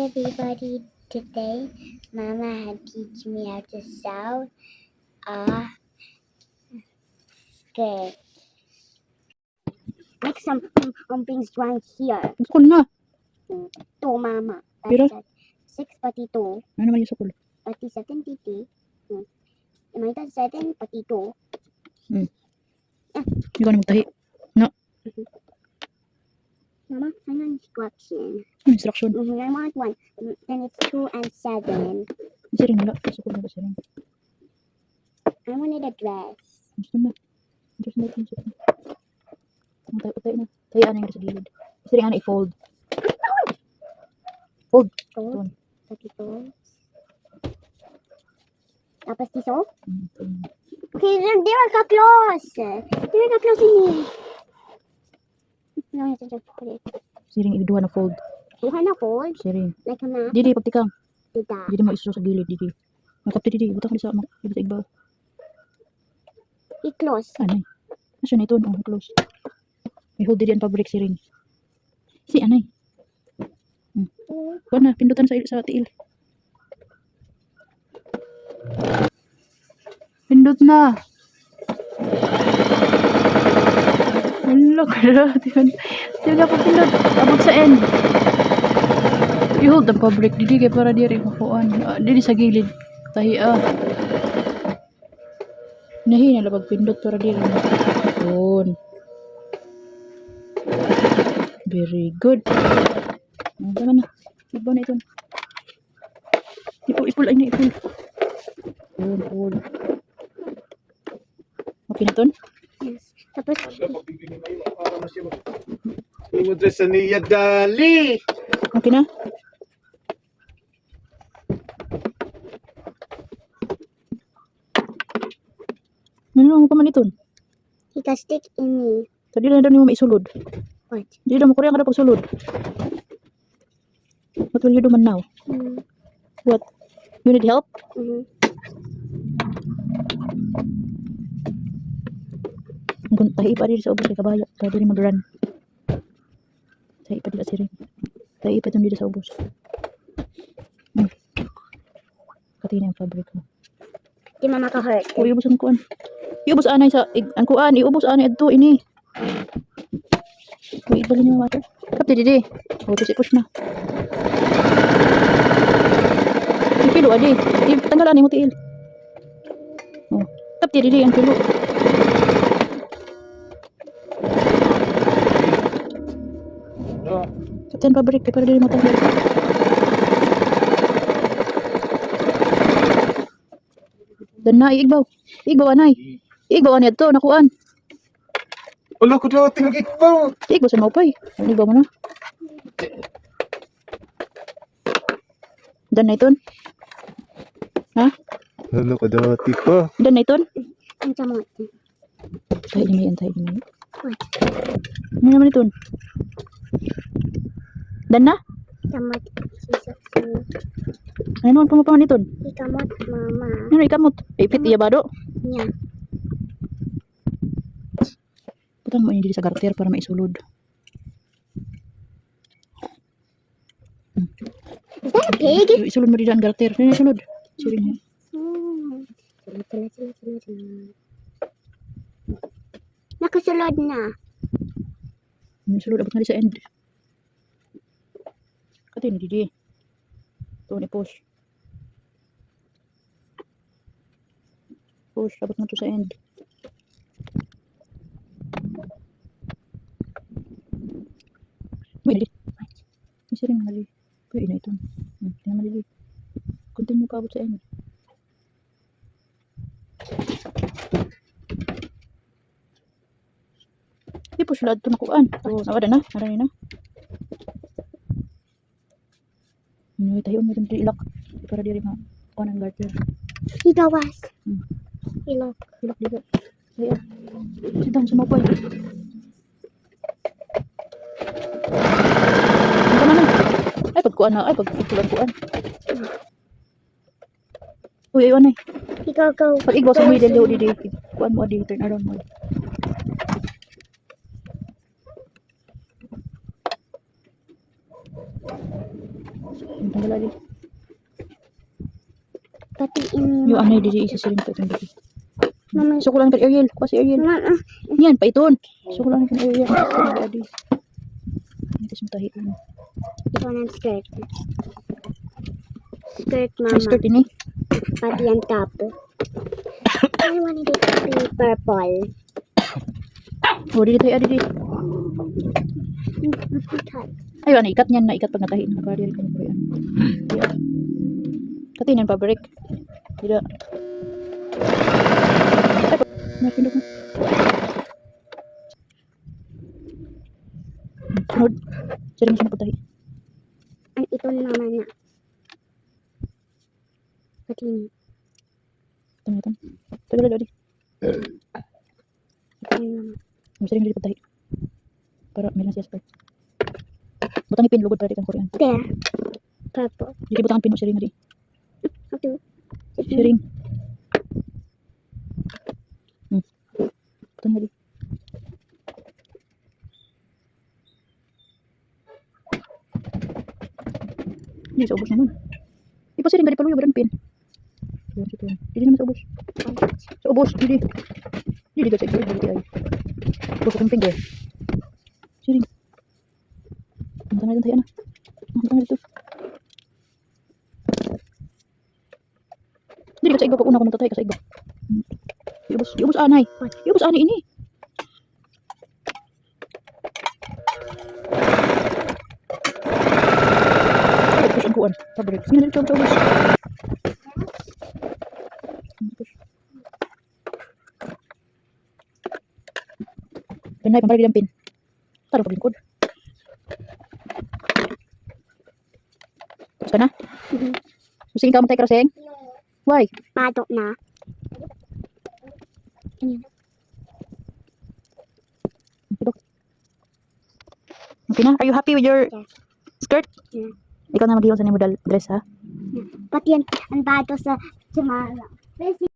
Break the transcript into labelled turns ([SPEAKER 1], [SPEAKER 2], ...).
[SPEAKER 1] everybody. Today, Mama had teach me how to sew a skirt. Make some things drawing here.
[SPEAKER 2] Sukol na.
[SPEAKER 1] To Mama.
[SPEAKER 2] Pira?
[SPEAKER 1] That's 6 pati 2.
[SPEAKER 2] Ano naman yung sukol?
[SPEAKER 1] Pati 7 titi. May 7 pati 2.
[SPEAKER 2] Hindi ko na magtahi. No.
[SPEAKER 1] Mama, hang on instruction.
[SPEAKER 2] Instruction.
[SPEAKER 1] I want one. Then it's 2 and 7.
[SPEAKER 2] Kasi rin wala. Sukol na ba siya rin?
[SPEAKER 1] I wanted a dress.
[SPEAKER 2] Gusto na. Gusto na ito yung sukol. Tayo na. Tayo na yung sa gilid. Kasi rin ana i-fold. Fold.
[SPEAKER 1] Fold. Pati 2. Tapos tiso? Okay, they were ka-close. They were ka-close in here. No, I have to just put it.
[SPEAKER 2] Kasi rin i-duha na fold.
[SPEAKER 1] Bukan na fold.
[SPEAKER 2] Kasi rin.
[SPEAKER 1] Like a map.
[SPEAKER 2] Didi, pagtikang.
[SPEAKER 1] Dida.
[SPEAKER 2] Didi mo iso sa gilid, Didi. Makapti, Didi. Butang ka sa amak. Didi sa igbaw.
[SPEAKER 1] I-close.
[SPEAKER 2] Anay. Asya na ito. Oh, close. May hold Didi ang fabric si rin. Si anay. Kuha na. Pindutan sa tiil. Pindot na. Wala ka na. Di ka pa pindot. Abot sa end. I-hold ang fabric. Didi kaya para di rin makuhaan. Didi sa gilid. Tahi Nahi na labag pindot para di rin makuhaan. Very good. Tama na. Ibaw na ito. Ipul ay na ipul. Ipul. Okay na ton?
[SPEAKER 1] Yes. Tapos,
[SPEAKER 3] Imudres niya dali.
[SPEAKER 2] Okay na? Ano mo pa man iton?
[SPEAKER 1] he can stick in me.
[SPEAKER 2] Tadi na daw ni mo maisulod.
[SPEAKER 1] What?
[SPEAKER 2] Di daw mo kurang kada pagsulod. What will you do man now? What? You need help? Tahi pa dito sa ubos kay kabaya. Para di mag-run. Tahi pa dito sa siring. Tahi pa dito sa ubos. Katina yung fabric mo.
[SPEAKER 1] Di Mama ka hurt.
[SPEAKER 2] O, iubos ang kuan. Iubos anay sa ang kuan. Iubos anay adto ini. Uy, ibalin niyo yung water. Kapti didi. O, kasi push na. Ipilo adi. Tanggalan ni mo tiil. O, kapti didi ang pilo. Kapten pabrik para dili mo tanggal. Dan na iigbaw. Iigbaw anay. Iigbaw anay adto nakuan.
[SPEAKER 3] Wala ko daw tingin po.
[SPEAKER 2] Iigbaw sa maupay. Iigbaw mo na. Dan na iton. Ha?
[SPEAKER 3] Wala ko daw tipo.
[SPEAKER 2] Dan na iton.
[SPEAKER 1] Ang camot.
[SPEAKER 2] Tayo ni yan, tayo ni.
[SPEAKER 1] What?
[SPEAKER 2] Ano naman iton? Dan na?
[SPEAKER 1] Camot.
[SPEAKER 2] Ano naman pumapangan iton?
[SPEAKER 1] Ikamot, Mama.
[SPEAKER 2] Ano ikamot? Ipit iya ba do?
[SPEAKER 1] Yeah.
[SPEAKER 2] Putang mo ini sa garter para maisulod.
[SPEAKER 1] Is that a pig?
[SPEAKER 2] Isulod mo dito ang garter. Ano isulod? Siring niya.
[SPEAKER 1] Sulod. Nakasulod na.
[SPEAKER 2] Isulod abot nga di sa end. Kati ni Didi. Ito ni push. Push, abot nga to sa end. Uy, Didi. May siring mali. Uy, ina ito. Tingnan mo Didi. Continue ka abot sa end. Di push lahat ito nakuhaan. Oo, nawada na. Narani na. May tayo mo dito ilak para diri ma kuan ang garter.
[SPEAKER 1] Higawas. Ilok.
[SPEAKER 2] Ilak dito. Kaya sidang sumapay. Ano man? Ay pagkuan na, ay pagkuan. Uy, ayon ay.
[SPEAKER 1] Go.
[SPEAKER 2] Pag igbaw sa middle di kuan mo di turn around mo. Tanggal lagi.
[SPEAKER 1] Pati ini.
[SPEAKER 2] Yung anay di isa siring pa itong dito.
[SPEAKER 1] Mama,
[SPEAKER 2] So ko lang kan Ariel. Kasi Ariel.
[SPEAKER 1] mama,
[SPEAKER 2] Yan, pa iton. So ko lang kan Ariel. Adi. Ito sa tahi ko.
[SPEAKER 1] ito ng skirt. Skirt,
[SPEAKER 2] May
[SPEAKER 1] mama.
[SPEAKER 2] skirt ini.
[SPEAKER 1] Pati ang top. I wanted it to be purple.
[SPEAKER 2] Oh, dito tayo, adi. Ayun, ikat niyan na ikat pag natahi ng Ariel ko ko yan. Yeah. Katinan fabric. Tidak. Napindot mo. Sunod. Sering siya naputahi.
[SPEAKER 1] Ang ito naman na. Pati ini.
[SPEAKER 2] Ito. Tagal adi.
[SPEAKER 1] Ito naman.
[SPEAKER 2] Sering dili putahi. Para meron siya sa. Butang ipin lugod para di kang Korean.
[SPEAKER 1] There. Purple.
[SPEAKER 2] Jadi butang pin mo sering adi.
[SPEAKER 1] Ito.
[SPEAKER 2] Sering. Butang adi. Hindi sa ubos naman. Ipasiring gadi paluyo badan pin. Hindi naman sa ubos. Sa ubos, hindi. Hindi ka sa ikot, hindi ay. Ubos akong pin, siring. Ang tangan tayo na. Ang tangan dito. Hindi ka sa igba pag una ko magtatay ka sa igba. Iubos anay. Iubos anay ini. Iubos ang kuwan. Fabric. Sige na dito sa ubos. Pinay, pambalik din ang pin. Tarong pa lingkod. Tapos ka na? Gusto ka magtay karaseng? Why?
[SPEAKER 1] Patok na.
[SPEAKER 2] Okay na? Are you happy with your
[SPEAKER 1] Yes.
[SPEAKER 2] skirt?
[SPEAKER 1] Yeah.
[SPEAKER 2] Ikaw na mag-iwan sa nimo dress, ha?
[SPEAKER 1] Pati ang bato sa Jamara.